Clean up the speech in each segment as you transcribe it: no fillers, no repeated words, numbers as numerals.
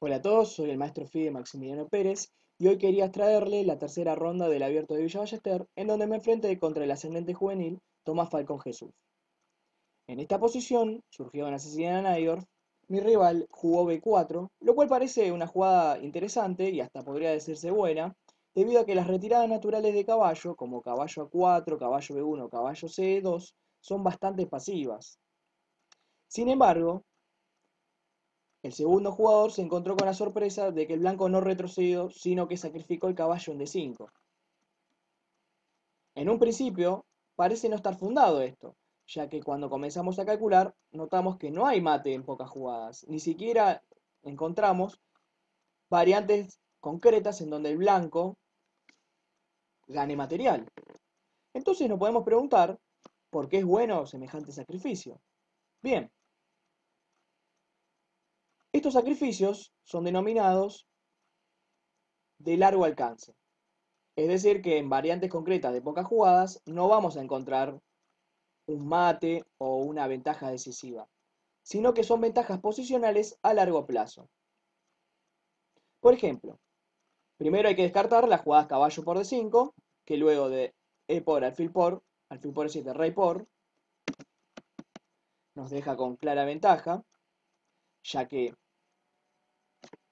Hola a todos, soy el maestro FIDE Maximiliano Pérez y hoy quería traerle la tercera ronda del Abierto de Villa Ballester, en donde me enfrenté contra el ascendente juvenil Tomás Falcón Jesús. En esta posición surgió una asesina de Najdorf, mi rival jugó B4, lo cual parece una jugada interesante y hasta podría decirse buena, debido a que las retiradas naturales de caballo, como caballo A4, caballo B1, caballo C2, son bastante pasivas. Sin embargo, el segundo jugador se encontró con la sorpresa de que el blanco no retrocedió, sino que sacrificó el caballo en D5. En un principio, parece no estar fundado esto, ya que cuando comenzamos a calcular, notamos que no hay mate en pocas jugadas, ni siquiera encontramos variantes concretas en donde el blanco gane material. Entonces nos podemos preguntar por qué es bueno semejante sacrificio. Bien, estos sacrificios son denominados de largo alcance. Es decir, que en variantes concretas de pocas jugadas no vamos a encontrar un mate o una ventaja decisiva, sino que son ventajas posicionales a largo plazo. Por ejemplo, primero hay que descartar las jugadas caballo por D5, que luego de E por, alfil por E7, rey por, nos deja con clara ventaja, ya que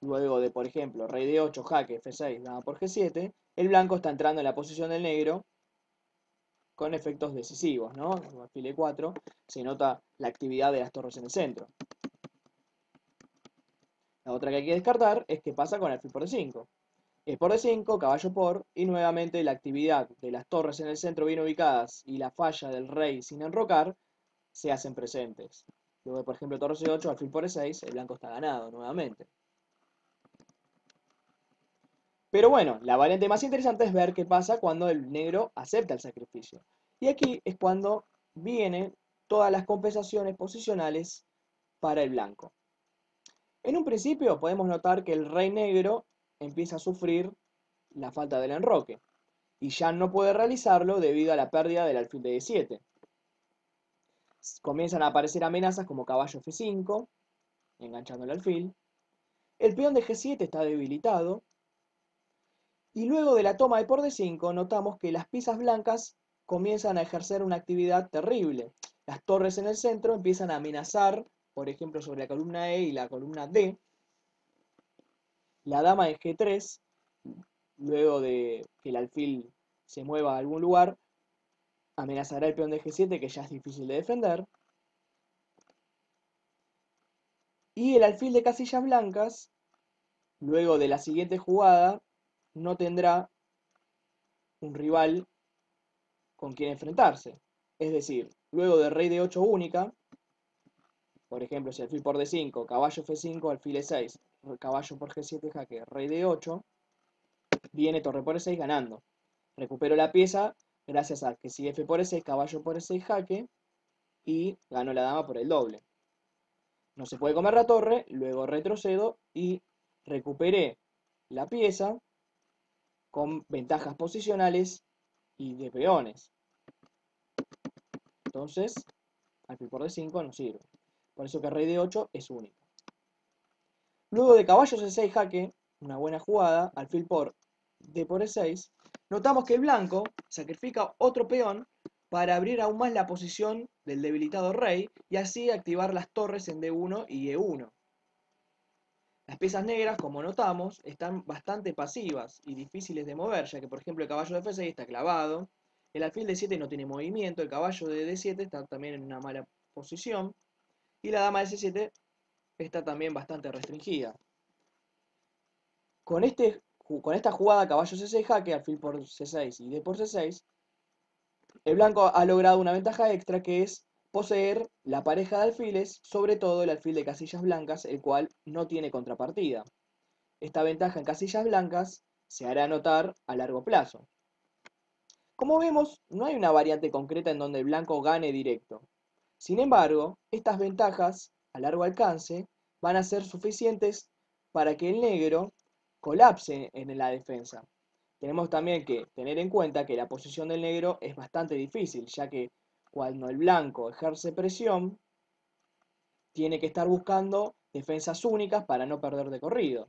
luego de, por ejemplo, rey D8, jaque, F6, dama por G7, el blanco está entrando en la posición del negro con efectos decisivos, ¿no? Alfil E4, se nota la actividad de las torres en el centro. La otra que hay que descartar es qué pasa con alfil por D5. Es por D5, caballo por, y nuevamente la actividad de las torres en el centro bien ubicadas y la falla del rey sin enrocar se hacen presentes. Luego, por ejemplo, torre C8, alfil por E6, el blanco está ganado nuevamente. Pero bueno, la variante más interesante es ver qué pasa cuando el negro acepta el sacrificio. Y aquí es cuando vienen todas las compensaciones posicionales para el blanco. En un principio podemos notar que el rey negro empieza a sufrir la falta del enroque y ya no puede realizarlo debido a la pérdida del alfil de D7. Comienzan a aparecer amenazas como caballo F5, enganchando el alfil. El peón de G7 está debilitado. Y luego de la toma de por D5 notamos que las piezas blancas comienzan a ejercer una actividad terrible. Las torres en el centro empiezan a amenazar, por ejemplo, sobre la columna E y la columna D. La dama de G3, luego de que el alfil se mueva a algún lugar, amenazará el peón de G7, que ya es difícil de defender. Y el alfil de casillas blancas, luego de la siguiente jugada, no tendrá un rival con quien enfrentarse. Es decir, luego de rey de 8 única, por ejemplo, si alfil por D5, caballo F5, alfil E6, caballo por G7, jaque, rey de 8, viene torre por E6 ganando. Recupero la pieza gracias a que si F por E6, caballo por E6, jaque, y gano la dama por el doble. No se puede comer la torre, luego retrocedo y recuperé la pieza con ventajas posicionales y de peones. Entonces, alfil por D5 no sirve. Por eso que rey de 8 es único. Luego de caballo C6 jaque, una buena jugada, alfil por D por E6, notamos que el blanco sacrifica otro peón para abrir aún más la posición del debilitado rey y así activar las torres en D1 y E1. Las piezas negras, como notamos, están bastante pasivas y difíciles de mover, ya que por ejemplo el caballo de F6 está clavado, el alfil de 7 no tiene movimiento, el caballo de D7 está también en una mala posición y la dama de C7 está también bastante restringida. Con esta jugada caballo C6 jaque, alfil por C6 y D por C6, el blanco ha logrado una ventaja extra que es poseer la pareja de alfiles, sobre todo el alfil de casillas blancas, el cual no tiene contrapartida. Esta ventaja en casillas blancas se hará notar a largo plazo. Como vemos, no hay una variante concreta en donde el blanco gane directo. Sin embargo, estas ventajas a largo alcance van a ser suficientes para que el negro colapse en la defensa. Tenemos también que tener en cuenta que la posición del negro es bastante difícil, ya que cuando el blanco ejerce presión, tiene que estar buscando defensas únicas para no perder de corrido.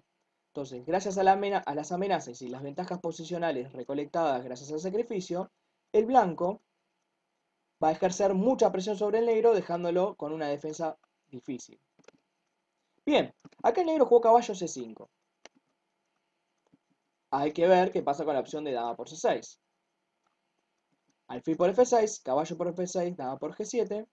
Entonces, gracias a las amenazas y las ventajas posicionales recolectadas gracias al sacrificio, el blanco va a ejercer mucha presión sobre el negro, dejándolo con una defensa difícil. Bien, acá el negro jugó caballo C5. Hay que ver qué pasa con la opción de dama por C6. Alfil por F6, caballo por F6, dama por G7,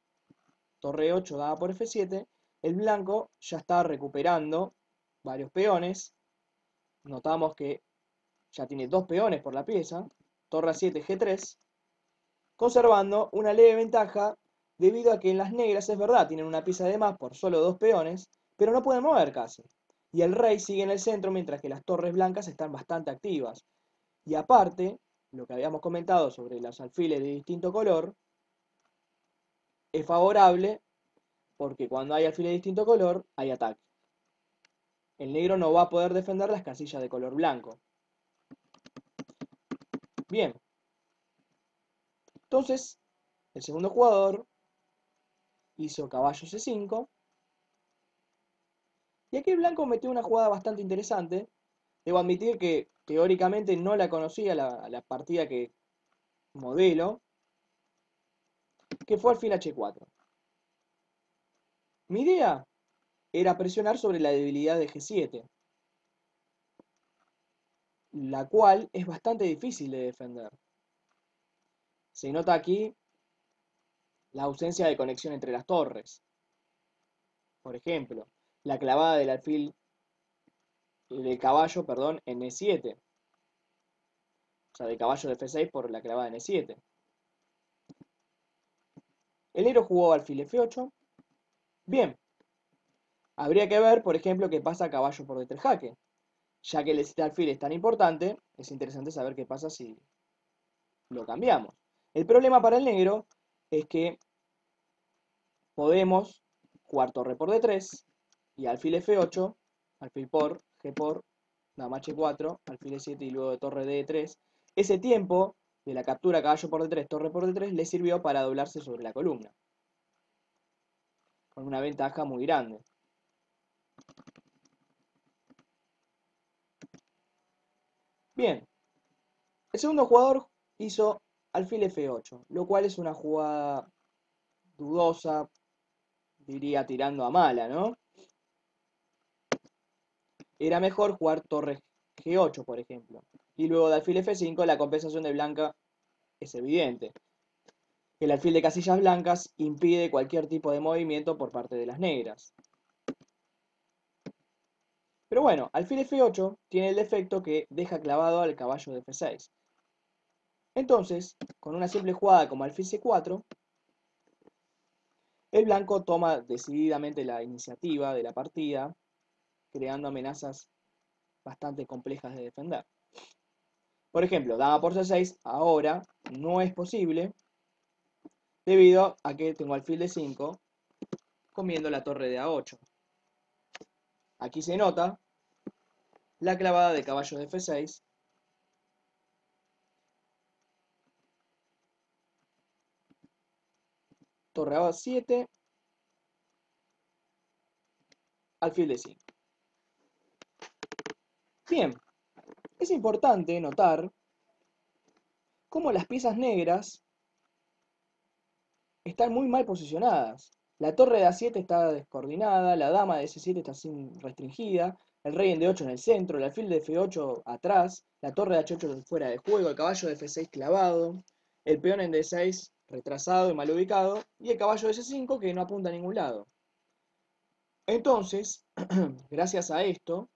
torre 8, dama por F7. El blanco ya está recuperando varios peones. Notamos que ya tiene 2 peones por la pieza. Torre A7, G3. Conservando una leve ventaja debido a que en las negras es verdad, tienen una pieza de más por solo 2 peones, pero no pueden mover casi. Y el rey sigue en el centro mientras que las torres blancas están bastante activas. Y aparte, lo que habíamos comentado sobre los alfiles de distinto color, es favorable porque cuando hay alfiles de distinto color, hay ataque. El negro no va a poder defender las casillas de color blanco. Bien. Entonces, el segundo jugador hizo caballo C5. Y aquí el blanco metió una jugada bastante interesante. Debo admitir que teóricamente no la conocía la partida que modelo, que fue alfil H4. Mi idea era presionar sobre la debilidad de G7, la cual es bastante difícil de defender. Se nota aquí la ausencia de conexión entre las torres. Por ejemplo, la clavada del alfil del caballo, perdón, en E7. O sea, del caballo de F6 por la clavada en E7. El negro jugó alfil F8. Bien. Habría que ver, por ejemplo, qué pasa a caballo por D3 jaque. Ya que este alfil es tan importante, es interesante saber qué pasa si lo cambiamos. El problema para el negro es que podemos jugar torre por D3 y alfil F8, alfil por, G por, dama H4, alfil E7 y luego de torre D3. Ese tiempo de la captura caballo por D3, torre por D3 le sirvió para doblarse sobre la columna. Con una ventaja muy grande. Bien. El segundo jugador hizo alfil F8, lo cual es una jugada dudosa, diría tirando a mala, ¿no? Era mejor jugar torre G8, por ejemplo. Y luego de alfil F5 la compensación de blanca es evidente. El alfil de casillas blancas impide cualquier tipo de movimiento por parte de las negras. Pero bueno, alfil F8 tiene el defecto que deja clavado al caballo de F6. Entonces, con una simple jugada como alfil C4, el blanco toma decididamente la iniciativa de la partida, creando amenazas bastante complejas de defender. Por ejemplo, dama por C6 ahora no es posible debido a que tengo alfil de 5 comiendo la torre de A8. Aquí se nota la clavada de caballo de F6 torre a 7, alfil de 5. Bien, es importante notar cómo las piezas negras están muy mal posicionadas. La torre de A7 está descoordinada, la dama de C7 está sin restringida, el rey en D8 en el centro, el alfil de F8 atrás, la torre de H8 fuera de juego, el caballo de F6 clavado, el peón en D6 retrasado y mal ubicado, y el caballo de C5 que no apunta a ningún lado. Entonces, gracias a esto,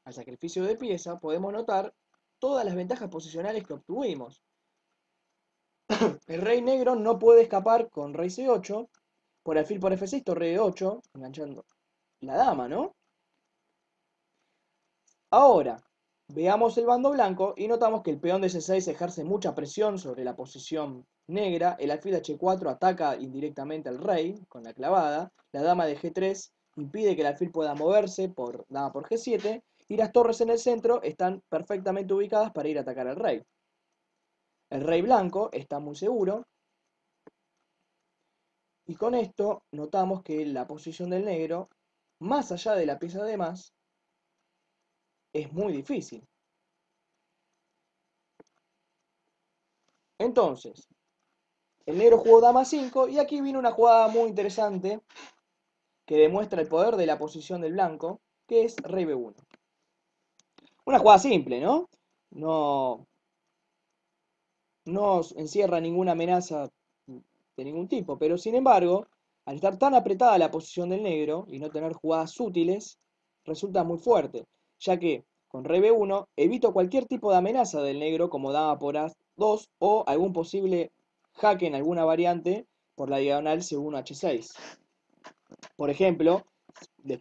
al sacrificio de pieza, podemos notar todas las ventajas posicionales que obtuvimos. El rey negro no puede escapar con rey C8, por alfil por F6, torre D8, enganchando la dama, ¿no? Ahora, veamos el bando blanco y notamos que el peón de C6 ejerce mucha presión sobre la posición negra, el alfil H4 ataca indirectamente al rey con la clavada, la dama de G3 impide que el alfil pueda moverse por dama por G7 y las torres en el centro están perfectamente ubicadas para ir a atacar al rey. El rey blanco está muy seguro y con esto notamos que la posición del negro más allá de la pieza de más, es muy difícil. Entonces, el negro jugó dama 5 y aquí vino una jugada muy interesante que demuestra el poder de la posición del blanco, que es rey b1. Una jugada simple, ¿no? No, no encierra ninguna amenaza de ningún tipo, pero sin embargo, al estar tan apretada la posición del negro y no tener jugadas útiles, resulta muy fuerte, ya que con rey b1 evito cualquier tipo de amenaza del negro como dama por a2 o algún posible jaque en alguna variante por la diagonal c1 h6. Por ejemplo,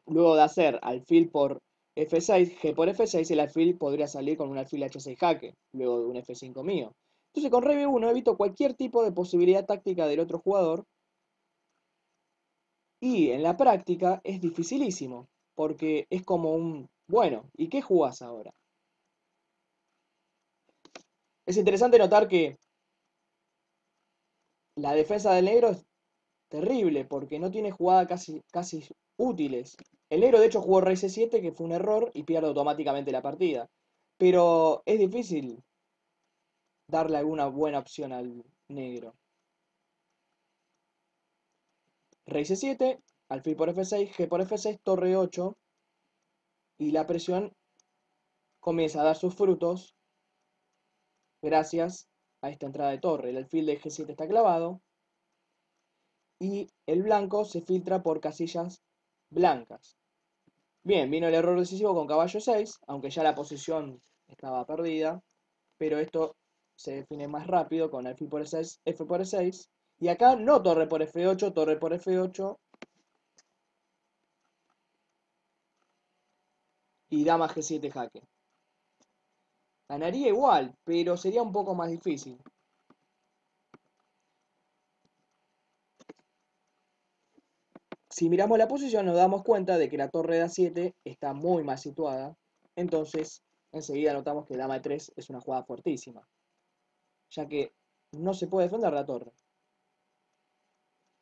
luego de hacer alfil por f6, g por f6, el alfil podría salir con un alfil h6 jaque, luego de un f5 mío. Entonces con rey b1 evito cualquier tipo de posibilidad táctica del otro jugador y en la práctica es dificilísimo, porque es como un, bueno, ¿y qué jugás ahora? Es interesante notar que la defensa del negro es terrible, porque no tiene jugada casi útiles. El negro de hecho jugó rey c7, que fue un error, y pierde automáticamente la partida. Pero es difícil darle alguna buena opción al negro. Rey c7, alfil por f6, g por f6, torre 8, y la presión comienza a dar sus frutos gracias a esta entrada de torre. El alfil de g7 está clavado y el blanco se filtra por casillas blancas. Bien, vino el error decisivo con caballo 6, aunque ya la posición estaba perdida, pero esto se define más rápido con alfil por e6, f por e6, y acá no torre por f8, torre por f8 y dama g7 jaque. Ganaría igual, pero sería un poco más difícil. Si miramos la posición nos damos cuenta de que la torre de a7 está muy mal situada, entonces enseguida notamos que dama e3 es una jugada fuertísima, ya que no se puede defender la torre.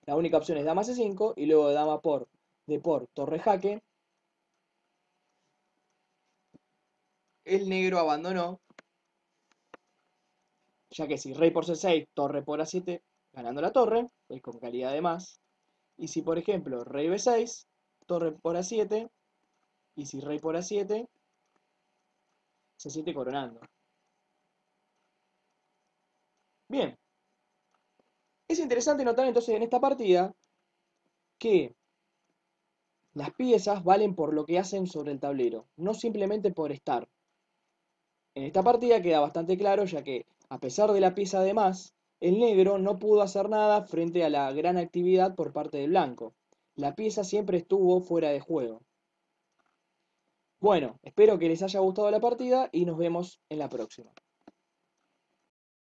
La única opción es dama c5 y luego de dama por torre jaque, el negro abandonó, ya que si rey por c6, torre por a7, ganando la torre, es con calidad de más. Y si por ejemplo rey b6, torre por a7, y si rey por a7, c7 coronando. Bien, es interesante notar entonces en esta partida que las piezas valen por lo que hacen sobre el tablero, no simplemente por estar. En esta partida queda bastante claro ya que, a pesar de la pieza de más, el negro no pudo hacer nada frente a la gran actividad por parte del blanco. La pieza siempre estuvo fuera de juego. Bueno, espero que les haya gustado la partida y nos vemos en la próxima.